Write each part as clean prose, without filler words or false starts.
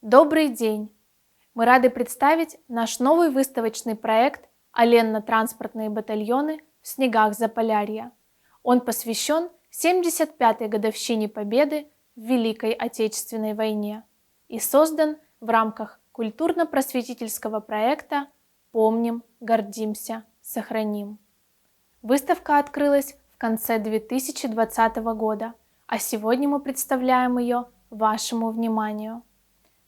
Добрый день! Мы рады представить наш новый выставочный проект «Оленно-транспортные батальоны в снегах Заполярья». Он посвящен 75-й годовщине Победы в Великой Отечественной войне и создан в рамках культурно-просветительского проекта «Помним, гордимся, сохраним». Выставка открылась в конце 2020 года, а сегодня мы представляем ее вашему вниманию.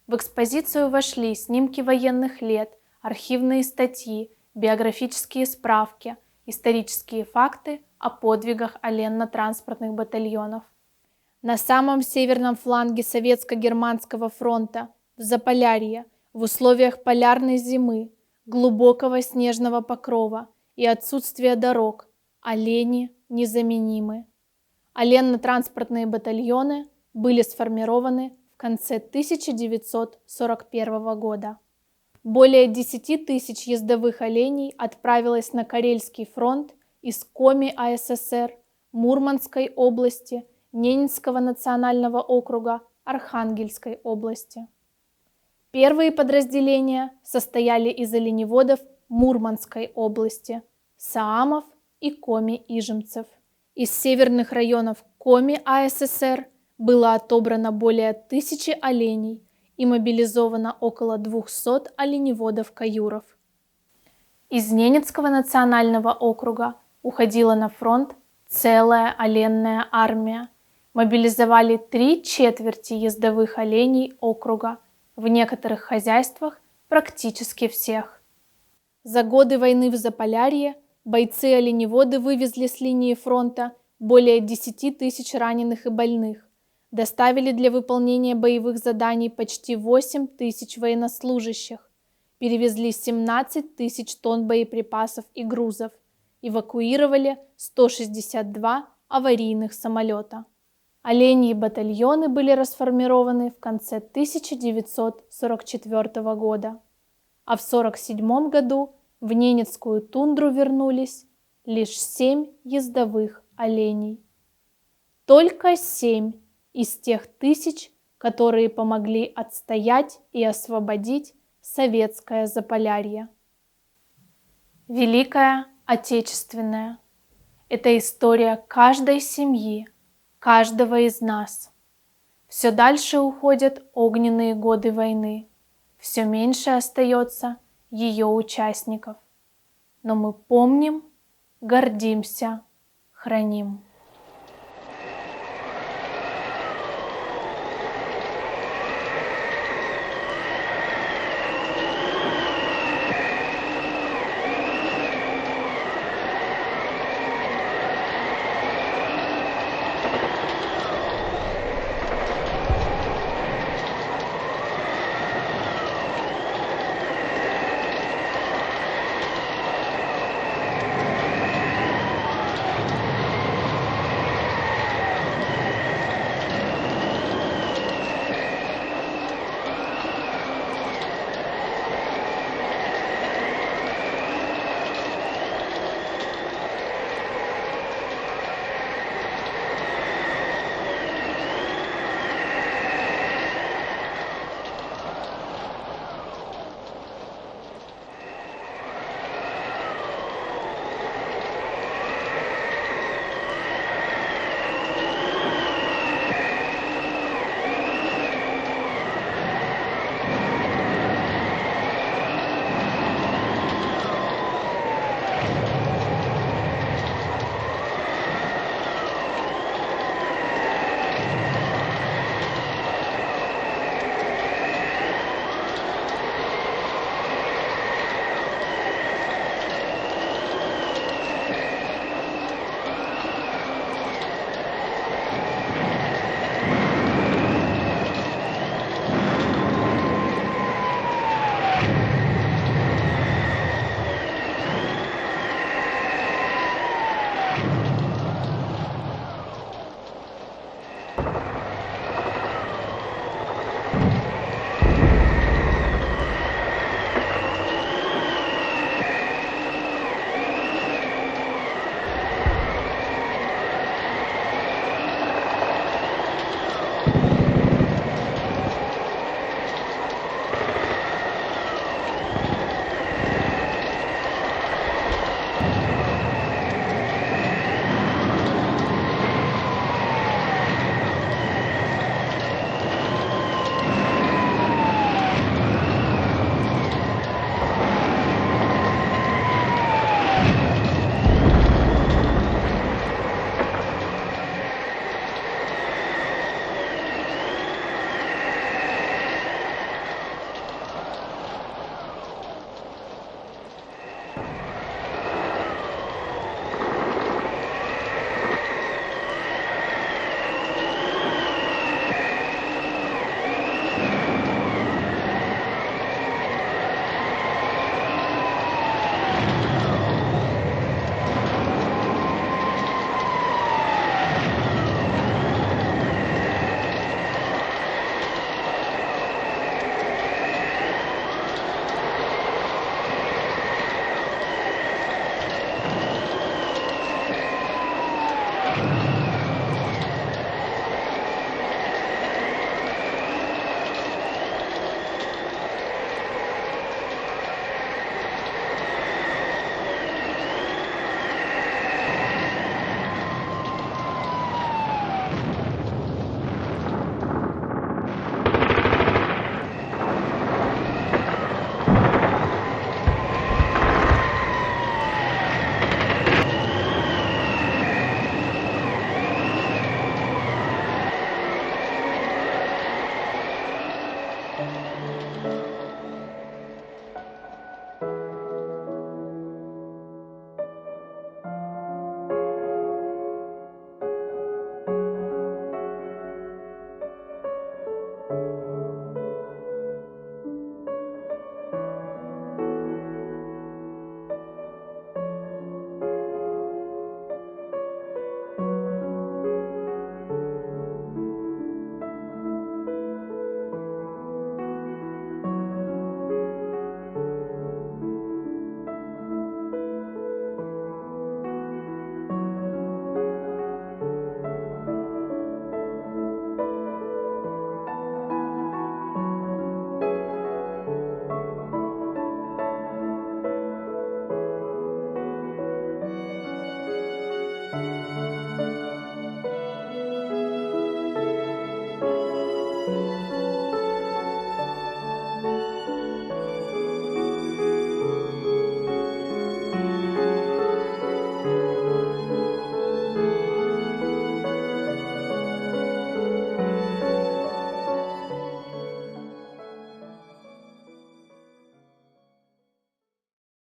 В экспозицию вошли снимки военных лет, архивные статьи, биографические справки, исторические факты о подвигах оленно-транспортных батальонов. На самом северном фланге Советско-Германского фронта, в Заполярье, в условиях полярной зимы, глубокого снежного покрова и отсутствия дорог, олени незаменимы. Оленно-транспортные батальоны были сформированы в конце 1941 года. Более 10 тысяч ездовых оленей отправилось на Карельский фронт из Коми АССР, Мурманской области, Ненецкого национального округа, Архангельской области. Первые подразделения состояли из оленеводов Мурманской области, Саамов и Коми-Ижемцев. Из северных районов Коми АССР было отобрано более 1000 оленей и мобилизовано около 200 оленеводов-каюров. Из Ненецкого национального округа уходила на фронт целая оленная армия. Мобилизовали 3/4 ездовых оленей округа, в некоторых хозяйствах практически всех. За годы войны в Заполярье бойцы-оленеводы вывезли с линии фронта более 10 тысяч раненых и больных, доставили для выполнения боевых заданий почти 8 тысяч военнослужащих, перевезли 17 тысяч тонн боеприпасов и грузов, эвакуировали 162 аварийных самолета. Оленьи батальоны были расформированы в конце 1944 года, а в 1947 году в Ненецкую тундру вернулись лишь 7 ездовых оленей. Только 7 из тех тысяч, которые помогли отстоять и освободить советское Заполярье. Великая Отечественная – это история каждой семьи, каждого из нас. Все дальше уходят огненные годы войны, все меньше остается ее участников. Но мы помним, гордимся, храним.